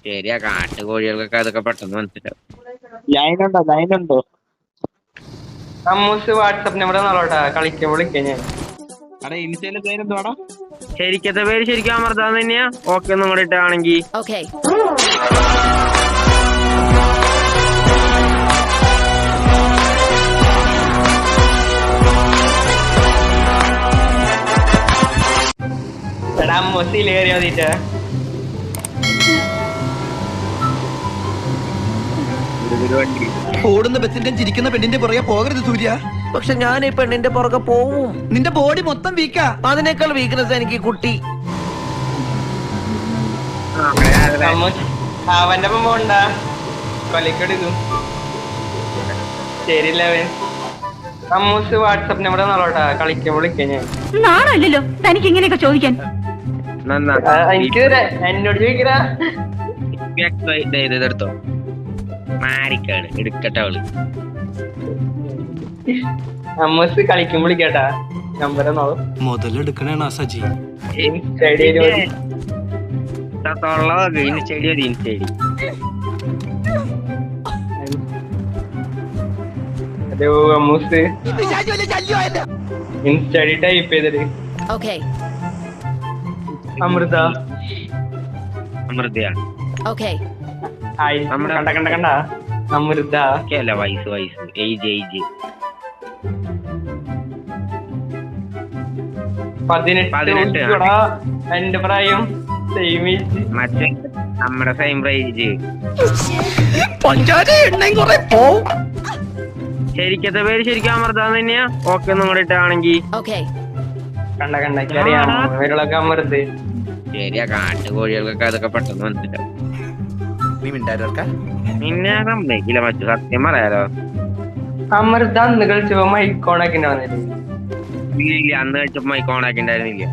ശരിയാ, കാട്ടുകോഴികൾക്കൊക്കെ അതൊക്കെ പെട്ടെന്ന് മനസ്സിലാവും. ലൈനുണ്ടോ? അമ്മൂസ് വാട്സപ്പ് നമ്പർ നാളോട്ടാ കളിക്കാൻ വിളിക്കാൻ ഞാൻ. ഇൻസ്റ്റയിലെ പേരെന്തുവാടാ? ശരിക്കത്തെ പേര് ശരിക്കും അമൃതാന്ന് തന്നെയാ. ഓക്കെ ഒന്നും കൂടെ ഇട്ടാണെങ്കി എടാ അമ്മൂസിൽ കയറി മതിട്ടാ. ഓടുന്ന ബസിന്റെ ചിരിക്കുന്ന പെണ്ണിന്റെ പുറകെ പോകരുത് സൂര്യ. പക്ഷെ ഞാൻ ഈ പെണ്ണിന്റെ പുറകെ പോവും. നിന്റെ ബോഡി മൊത്തം വീക്കാ. അതിനേക്കാൾ വീക്ക്നെസ് എനിക്ക് കുട്ടി. അവന്റെ ഒപ്പം പോണ്ട, കൊലക്കെടുക്കും. ശരിയല്ലേ അവൻ. അമ്മൂസ് വാട്സപ്പ് നമ്പർ നാളോട്ടാ കളിക്കാൻ വിളിക്കാൻ ഞാൻ. നാണല്ലോ തനിക്ക് ഇങ്ങനെയൊക്കെ ചോദിക്കാൻ. എനിക്ക് എന്നോട് ചോദിക്കടാ. എടുത്തോ, മാരിക്കാണ് എടുക്കട്ടെ അവള്. അമ്മൂസ് കളിക്കും വിളിക്കട്ടാ. നമ്പർ മുതലെടുക്കണേണ സജി. ഹലോ അമ്മൂസ്, ഇൻസ്റ്റഡി ടൈപ്പ് ചെയ്തത്. അമൃത അമൃതയാണ്. കണ്ട അമൃത അല്ല, വയസ്സ് ഏജ് 18. എന്റെ പ്രായം മറ്റേ നമ്മുടെ സെയിം റേഞ്ച്. ശരിക്കത്തെ പേര് ശരിക്കും അമൃതാന്ന് തന്നെയാ. ഓക്കെ ഒന്നും കൂടെ ഇട്ടാണെങ്കി അറിയാമോ ഇവരുള്ളൊക്കെ അമൃത്. ശരിയാ, കാട്ടുകോഴികൾക്കൊക്കെ അതൊക്കെ പെട്ടെന്ന് മനസ്സിലാവും. പിന്നെ സമ്മതിക്കില്ല മറ്റു, സത്യം പറയാലോ. അമൃത അന്ന് കളിച്ചപ്പോ മൈക്കോണൊക്കെ ഉണ്ടാവുന്നില്ലേ? ഇല്ല, അന്ന് കഴിച്ചപ്പോ മൈക്കോണൊക്കെ ഉണ്ടായിരുന്നില്ല.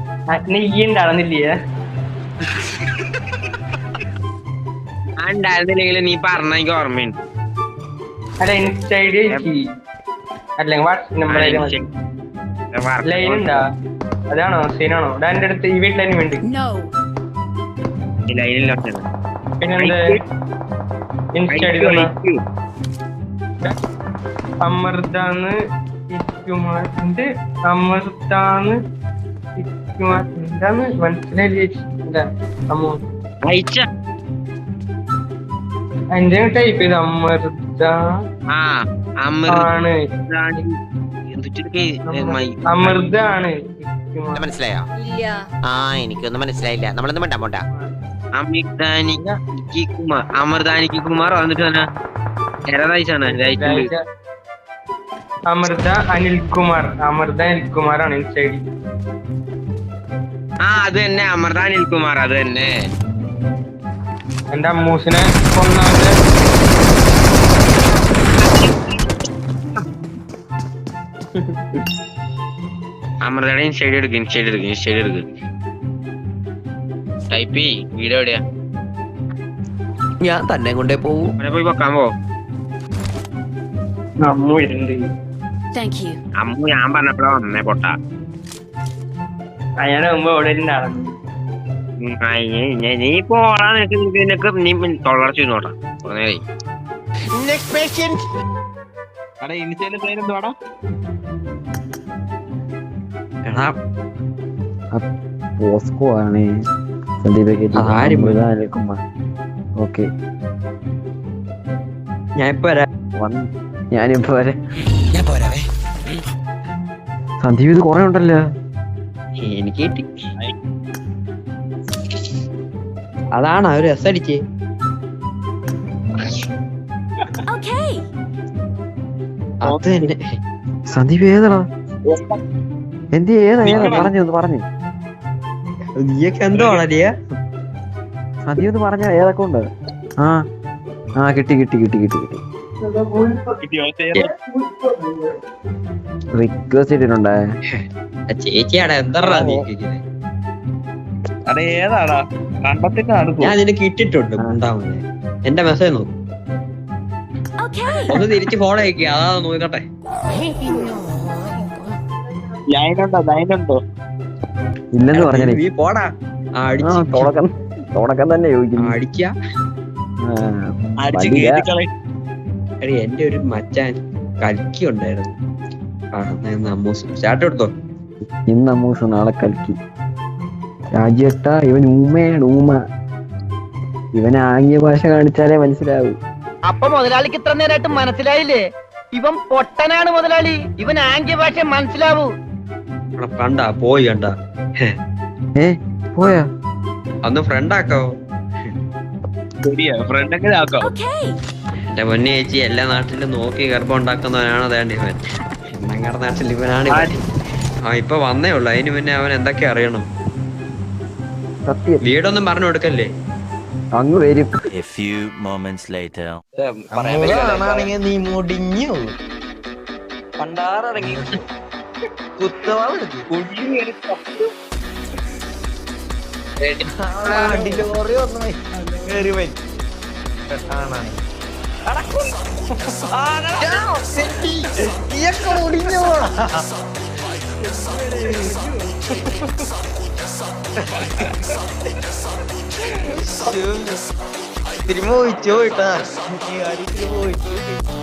നീ ഉണ്ടാവുന്നില്ലേ? ഉണ്ടായിരുന്നില്ലെങ്കിൽ നീ പറഞ്ഞ എനിക്ക് ഓർമ്മയുണ്ട്. അല്ല ഇൻസ്റ്റ ഐ ഡി അല്ലെങ്കിൽ വാട്സ്ആപ്പ് നമ്പർ ലൈൻ ഉണ്ടാ? അതാണോ സീനാണോ? എന്റെ അടുത്ത് ഈ വീട്ടിൽ തന്നെ വേണ്ടി പിന്നെന്ത് ഇൻസ്റ്റ ഐ ഡി അമൃതാന്ന് ഇക്കുമാർ. എന്ത് അമൃതാന്ന് ഇക്കുമാർ എന്താന്ന് മനസ്സിലായില്ല. അമ്മു എന്റെ ടൈപ്പ് ചെയ്ത് അമൃത ആണ്. അമൃത ആണ്. മനസ്സിലായോ? എനിക്കൊന്നും മനസ്സിലായില്ല. നമ്മളൊന്നും വേണ്ട പോണ്ട. അമൃതാനിക്ക് കുമാർ വന്നിട്ട് അമൃത അനിൽകുമാർ. അമൃത അനിൽകുമാറാണ് ഇൻസ്റ്റ ഐ ഡി. അത് തന്നെ, അമൃത അനിൽകുമാർ. അത് തന്നെ. എന്റെ അമ്മൂസിനെ കൊന്നാന്റെ അമൃതയുടെ ഇൻസ്റ്റൈഡ് എടുക്കും. ടൈപ്പ് വീഡിയോ എവിടെയാ? ഞാൻ തന്നെ കൊണ്ടേ പോവും. പോയി വെക്കാൻ പോ. അമ്മു ഇരുണ്ട്. അമ്മു ഞാൻ പറഞ്ഞപ്പോഴാ വന്നേ പൊട്ട. അയാളെ മുമ്പ് അവിടെ ഉണ്ടാവും. നീ പോടാ, നിനക്ക് നീ തൊള്ളർച്ച നോട്ടാ. ഇൻസ്റ്റയിലെ പേരെന്തുവാടാ? പോസ്കോ ആണ്. ഓക്കെ, ഞാനിപ്പോ വരാം. സന്ദീപ് ഇത് കൊറേ ഉണ്ടല്ലോ. എനിക്ക് അതാണ് ഒരു രസം അടിച്ചേ. അത് തന്നെ. സന്ദീപ് ഏതാടാ? ഏതാ പറഞ്ഞു നീയൊക്കെ എന്തോ ആണല്ലേ? സന്ദീപ് ഒന്ന് പറഞ്ഞ ഏതൊക്കെ ഉണ്ട്? കിട്ടി. റിക്വസ്റ്റ് ഇട്ടിട്ടുണ്ടേ. ചേച്ചിയാടാ എന്താ ഏതാടാ? ഞാൻ നിനക്ക് ഇട്ടിട്ടുണ്ട്. ഉണ്ടാവുന്നേ എന്റെ മെസ്സേജ് നോക്കും. ഒന്ന് തിരിച്ച് ഫോളോ അയക്കുക. അതാ നോക്കട്ടെ. ലൈനുണ്ടോ? ഇല്ലെന്ന് പറഞ്ഞേ. നീ പോടാ. തുടക്കം തന്നെ ചോദിക്കുന്നു. അടിക്ക അടിച്ച് വലിയ- കേറ്റിക്കളയും. എടി എന്റെ ഒരു മച്ചാൻ കൽക്കി ഉണ്ടായിരുന്നു. അമ്മൂസ് സ്റ്റാർട്ട് എടുത്തോ. ഇന്ന് അമ്മൂസ് നാളെ കൽക്കി. രാജ്യട്ട ഇവൻ ഊമയാണ് ഊമ. ഇവന് ആംഗ്യ ഭാഷ കാണിച്ചാലേ മനസ്സിലാവൂ. അപ്പൊ മുതലാളിക്ക് ഇത്ര നേരമായിട്ട് മനസ്സിലായില്ലേ? ഇവൻ പൊട്ടനാണ് മുതലാളി. ഇവൻ ആംഗ്യ ഭാഷ മനസ്സിലാവൂ. കണ്ടാ പോയി കണ്ടാ പോയാ അന്ന് ഫ്രണ്ട് ആക്കാവോ? ശരിയാ ഫ്രണ്ടൊക്കെ ആക്കാം. എന്റെ പൊന്നെ ചേച്ചി എല്ലാ നാട്ടിലും നോക്കി ഗർഭം ഉണ്ടാക്കുന്നവനാണ് അതേണ്ട ഇവൻ. ഞങ്ങളുടെ നാട്ടിൽ ഇവനാണ് ഇവൻ. ഇപ്പൊ വന്നേ ഉള്ളു. അതിന് പിന്നെ അവൻ എന്തൊക്കെ അറിയണം. സത്യം വീടൊന്നും പറഞ്ഞു കൊടുക്കല്ലേ. അങ്ങ് വരും. A few moments later. നീ മുടിഞ്ഞു പണ്ടാറടങ്ങി ലോറി വന്നു കയറി വരും. മുടിഞ്ഞു തിരുമ്പ പോയിച്ചോ കേട്ടാ. പോയിച്ചു